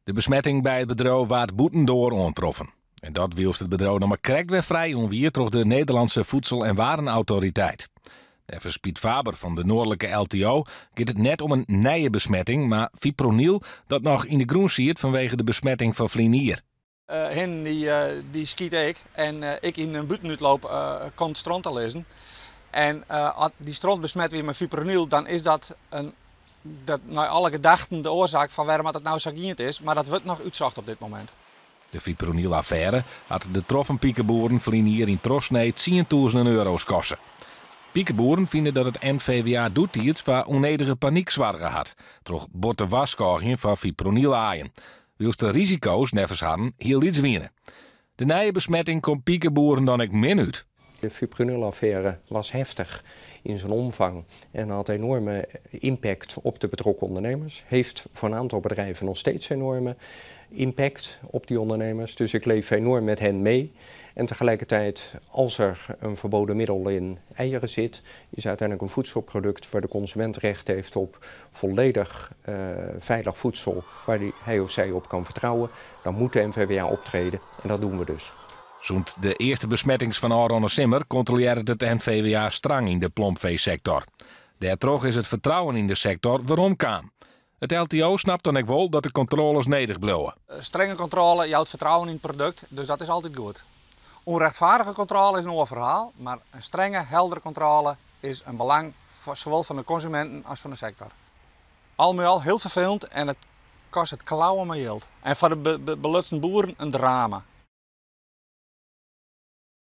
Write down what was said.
De besmetting bij het bedrijf waard boetendoor ontroffen. En dat wilst het bedrijf nog maar krek weer vrij onweer door de Nederlandse Voedsel- en Warenautoriteit. Even Piet Faber van de Noordelijke LTO gaat het net om een nieuwe besmetting, maar fipronil dat nog in de groen ziet vanwege de besmetting van vlinier. Hen die skiet ik en ik in een buitenuitloop kon stront te lezen. En als die stront besmet weer met fipronil, dan is dat naar alle gedachten de oorzaak van waarom het nou zo is, maar dat wordt nog uitzocht op dit moment. De fipronil-affaire had de troffen piekenboeren vlinier in Trosnee 10.000 euro's kosten. Piekenboeren vinden dat het NVWA doet iets waar onnodige paniek zwaar had. Toch botte waskoging van fipronil-aaien. Wils de risico's neffens hadden, heel iets winnen. De nieuwe besmetting komt piekenboeren dan ook min uit. De fipronil-affaire was heftig in zijn omvang en had enorme impact op de betrokken ondernemers. Heeft voor een aantal bedrijven nog steeds enorme impact op die ondernemers. Dus ik leef enorm met hen mee. En tegelijkertijd, als er een verboden middel in eieren zit, is uiteindelijk een voedselproduct waar de consument recht heeft op volledig veilig voedsel waar hij of zij op kan vertrouwen. Dan moet de NVWA optreden en dat doen we dus. Zoend de eerste besmettings van Aron Simmer controleert het NVWA streng in de plompveesector. Daardoor is het vertrouwen in de sector waarom kwam. Het LTO snapt dan ook wel dat de controles nedig blijven. Strenge controle jouwt vertrouwen in het product, dus dat is altijd goed. Onrechtvaardige controle is een ander verhaal, maar een strenge, heldere controle is een belang zowel van de consumenten als van de sector. Al met al heel vervelend en het kost het klauwen met geld. En voor de belutste boeren een drama.